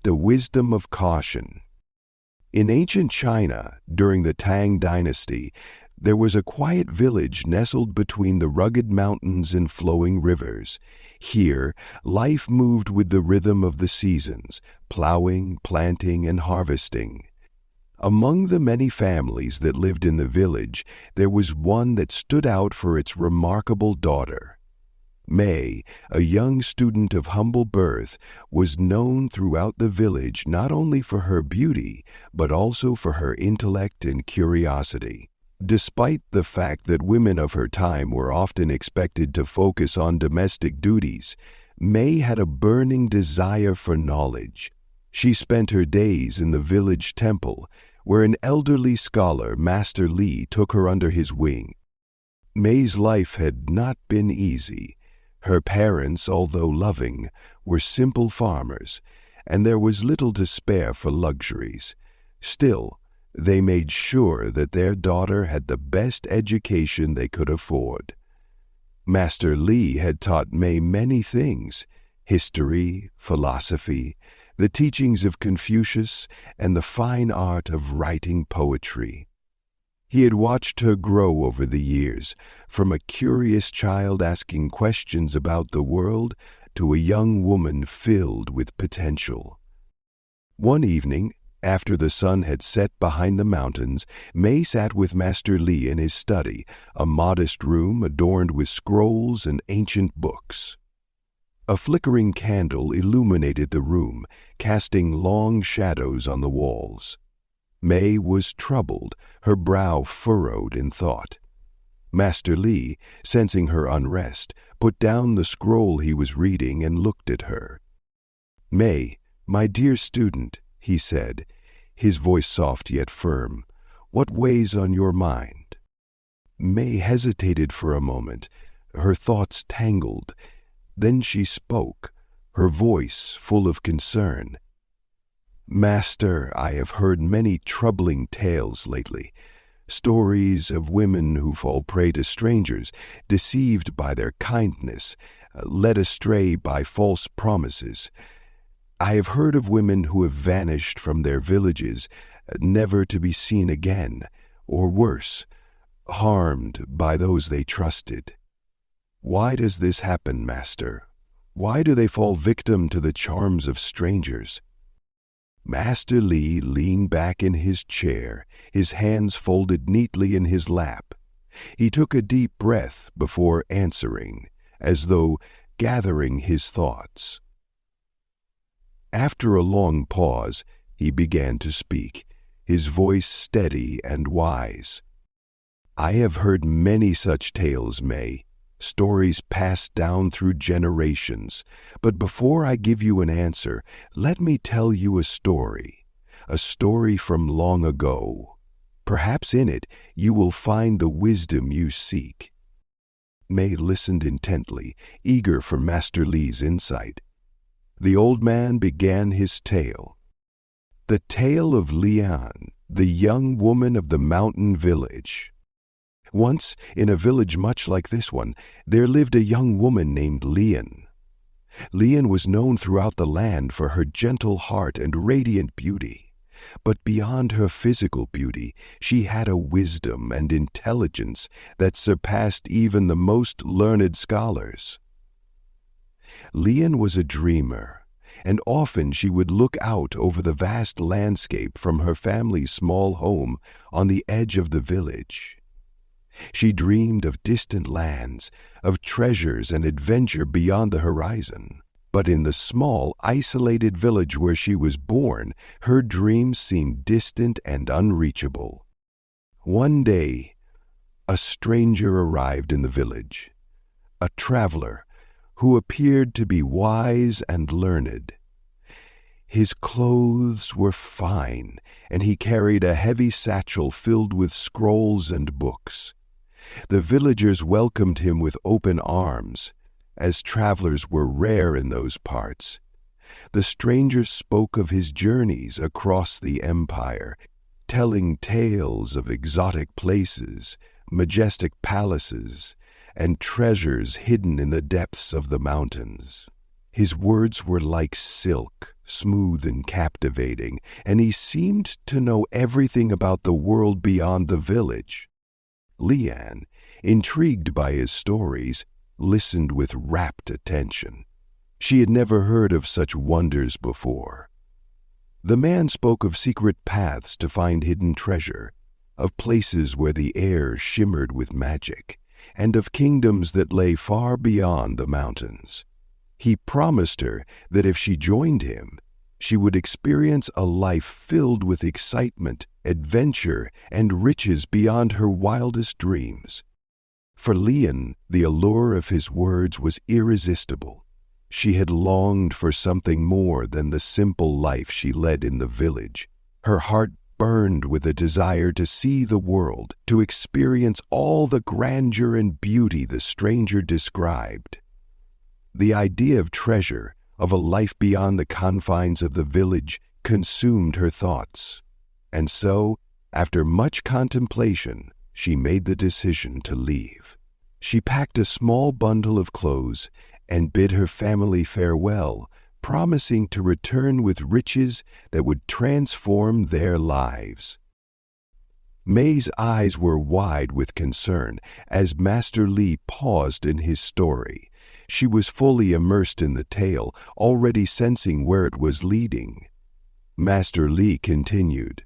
The wisdom of caution. In ancient China, during the Tang dynasty, there was a quiet village nestled between the rugged mountains and flowing rivers. Here, life moved with the rhythm of the seasons, plowing, planting, and harvesting. Among the many families that lived in the village, there was one that stood out for its remarkable daughter. May, a young student of humble birth, was known throughout the village not only for her beauty, but also for her intellect and curiosity. Despite the fact that women of her time were often expected to focus on domestic duties, May had a burning desire for knowledge. She spent her days in the village temple, where an elderly scholar, Master Li, took her under his wing. May's life had not been easy. Her parents, although loving, were simple farmers, and there was little to spare for luxuries. Still, they made sure that their daughter had the best education they could afford. Master Li had taught May many things: history, philosophy, the teachings of Confucius, and the fine art of writing poetry. He had watched her grow over the years, from a curious child asking questions about the world to a young woman filled with potential. One evening, after the sun had set behind the mountains, May sat with Master Li in his study, a modest room adorned with scrolls and ancient books. A flickering candle illuminated the room, casting long shadows on the walls. May was troubled, her brow furrowed in thought. Master Li, sensing her unrest, put down the scroll he was reading and looked at her. "May, my dear student," he said, his voice soft yet firm, "what weighs on your mind?" May hesitated for a moment, her thoughts tangled. Then she spoke, her voice full of concern. "Master, I have heard many troubling tales lately, stories of women who fall prey to strangers, deceived by their kindness, led astray by false promises. I have heard of women who have vanished from their villages, never to be seen again, or worse, harmed by those they trusted. Why does this happen, Master? Why do they fall victim to the charms of strangers?" Master Li leaned back in his chair, his hands folded neatly in his lap. He took a deep breath before answering, as though gathering his thoughts. After a long pause, he began to speak, his voice steady and wise. "I have heard many such tales, May, stories passed down through generations. But before I give you an answer, let me tell you a story from long ago. Perhaps in it you will find the wisdom you seek." May listened intently, eager for Master Li's insight. The old man began his tale. The tale of Lian, the young woman of the mountain village. Once, in a village much like this one, there lived a young woman named Lian. Lian was known throughout the land for her gentle heart and radiant beauty. But beyond her physical beauty, she had a wisdom and intelligence that surpassed even the most learned scholars. Lian was a dreamer, and often she would look out over the vast landscape from her family's small home on the edge of the village. She dreamed of distant lands, of treasures and adventure beyond the horizon. But in the small, isolated village where she was born, her dreams seemed distant and unreachable. One day, a stranger arrived in the village, a traveler who appeared to be wise and learned. His clothes were fine, and he carried a heavy satchel filled with scrolls and books. The villagers welcomed him with open arms, as travelers were rare in those parts. The stranger spoke of his journeys across the empire, telling tales of exotic places, majestic palaces, and treasures hidden in the depths of the mountains. His words were like silk, smooth and captivating, and he seemed to know everything about the world beyond the village. Lian, intrigued by his stories, listened with rapt attention. She had never heard of such wonders before. The man spoke of secret paths to find hidden treasure, of places where the air shimmered with magic, and of kingdoms that lay far beyond the mountains. He promised her that if she joined him, she would experience a life filled with excitement, adventure, and riches beyond her wildest dreams. For Lian, the allure of his words was irresistible. She had longed for something more than the simple life she led in the village. Her heart burned with a desire to see the world, to experience all the grandeur and beauty the stranger described. The idea of treasure, of a life beyond the confines of the village, consumed her thoughts. And so, after much contemplation, she made the decision to leave. She packed a small bundle of clothes and bid her family farewell, promising to return with riches that would transform their lives. May's eyes were wide with concern as Master Li paused in his story. She was fully immersed in the tale, already sensing where it was leading. Master Li continued.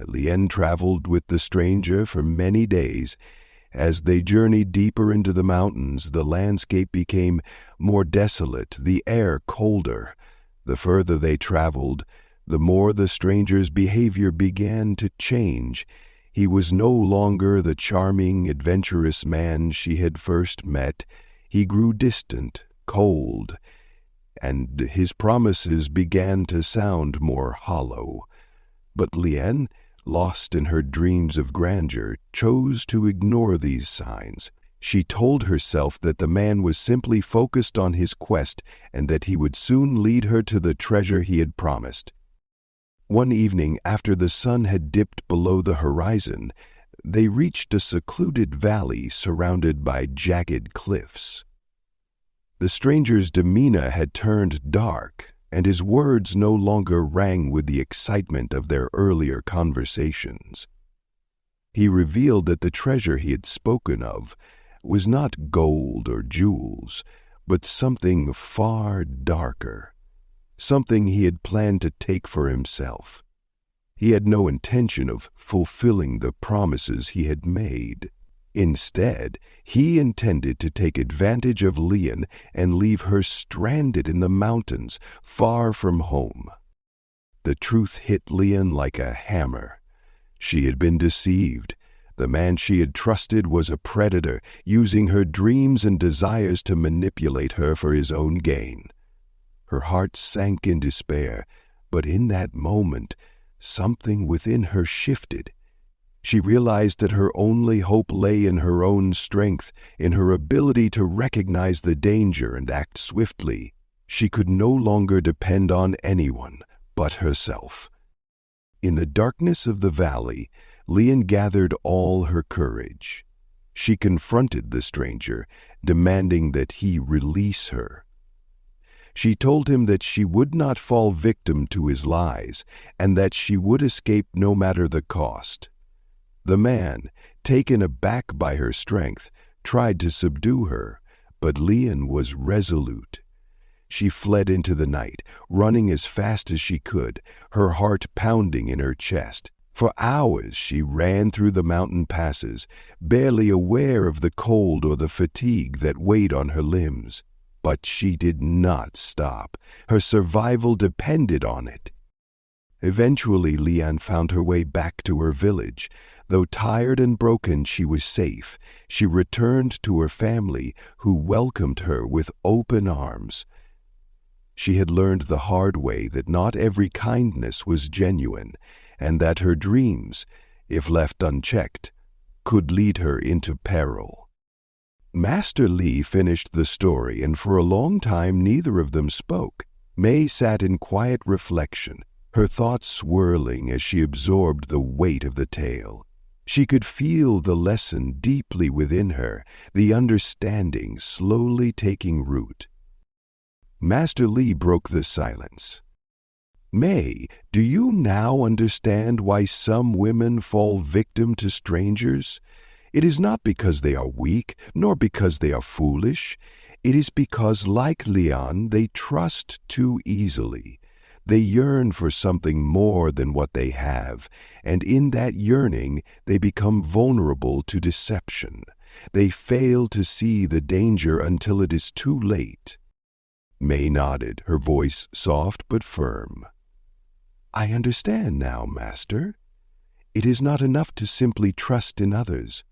Lian traveled with the stranger for many days. As they journeyed deeper into the mountains, the landscape became more desolate, the air colder. The further they traveled, the more the stranger's behavior began to change. He was no longer the charming, adventurous man she had first met. He grew distant, cold, and his promises began to sound more hollow. But Lian, lost in her dreams of grandeur, chose to ignore these signs. She told herself that the man was simply focused on his quest and that he would soon lead her to the treasure he had promised. One evening, after the sun had dipped below the horizon, they reached a secluded valley surrounded by jagged cliffs. The stranger's demeanor had turned dark, and his words no longer rang with the excitement of their earlier conversations. He revealed that the treasure he had spoken of was not gold or jewels, but something far darker, something he had planned to take for himself. He had no intention of fulfilling the promises he had made. Instead, he intended to take advantage of Lian and leave her stranded in the mountains, far from home. The truth hit Lian like a hammer. She had been deceived. The man she had trusted was a predator, using her dreams and desires to manipulate her for his own gain. Her heart sank in despair, but in that moment, something within her shifted. She realized that her only hope lay in her own strength, in her ability to recognize the danger and act swiftly. She could no longer depend on anyone but herself. In the darkness of the valley, Lian gathered all her courage. She confronted the stranger, demanding that he release her. She told him that she would not fall victim to his lies, and that she would escape no matter the cost. The man, taken aback by her strength, tried to subdue her, but Lian was resolute. She fled into the night, running as fast as she could, her heart pounding in her chest. For hours she ran through the mountain passes, barely aware of the cold or the fatigue that weighed on her limbs. But she did not stop. Her survival depended on it. Eventually, Lian found her way back to her village. Though tired and broken, she was safe. She returned to her family, who welcomed her with open arms. She had learned the hard way that not every kindness was genuine, and that her dreams, if left unchecked, could lead her into peril. Master Li finished the story, and for a long time neither of them spoke. May sat in quiet reflection, her thoughts swirling as she absorbed the weight of the tale. She could feel the lesson deeply within her, the understanding slowly taking root. Master Li broke the silence. May, do you now understand why some women fall victim to strangers? It is not because they are weak, nor because they are foolish. It is because, like Lian, they trust too easily. They yearn for something more than what they have, and in that yearning they become vulnerable to deception. They fail to see the danger until it is too late. May nodded, her voice soft but firm. I understand now, Master. It is not enough to simply trust in others.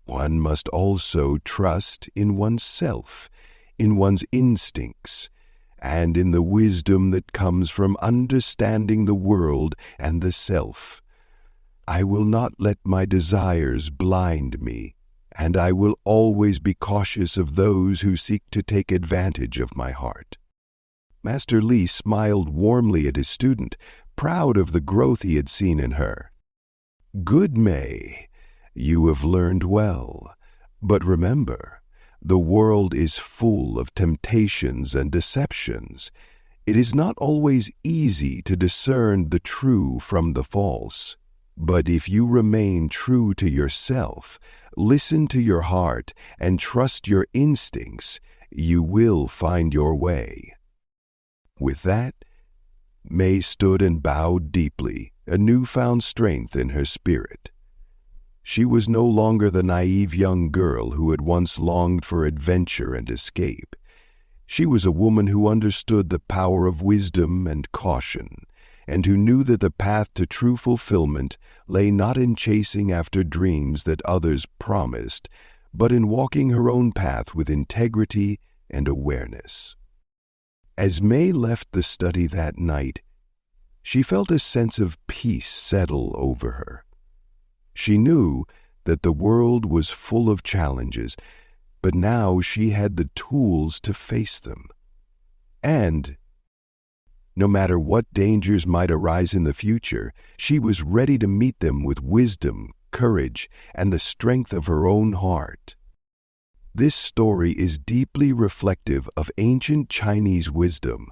One must also trust in oneself, in one's instincts, and in the wisdom that comes from understanding the world and the self. I will not let my desires blind me, and I will always be cautious of those who seek to take advantage of my heart. Master Li smiled warmly at his student, proud of the growth he had seen in her. Good May, you have learned well, but remember, the world is full of temptations and deceptions. It is not always easy to discern the true from the false. But if you remain true to yourself, listen to your heart, and trust your instincts, you will find your way. With that, May stood and bowed deeply, a newfound strength in her spirit. She was no longer the naive young girl who had once longed for adventure and escape. She was a woman who understood the power of wisdom and caution, and who knew that the path to true fulfillment lay not in chasing after dreams that others promised, but in walking her own path with integrity and awareness. As May left the study that night, she felt a sense of peace settle over her. She knew that the world was full of challenges, but now she had the tools to face them. And no matter what dangers might arise in the future, she was ready to meet them with wisdom, courage, and the strength of her own heart. This story is deeply reflective of ancient Chinese wisdom,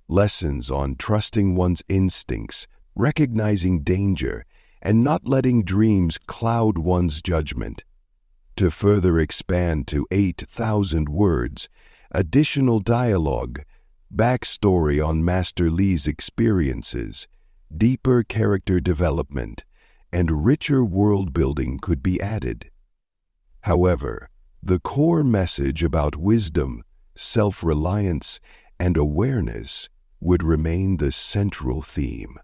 lessons on trusting one's instincts, recognizing danger, and not letting dreams cloud one's judgment. To further expand to 8,000 words, additional dialogue, backstory on Master Li's experiences, deeper character development, and richer world building could be added. However, the core message about wisdom, self-reliance, and awareness would remain the central theme.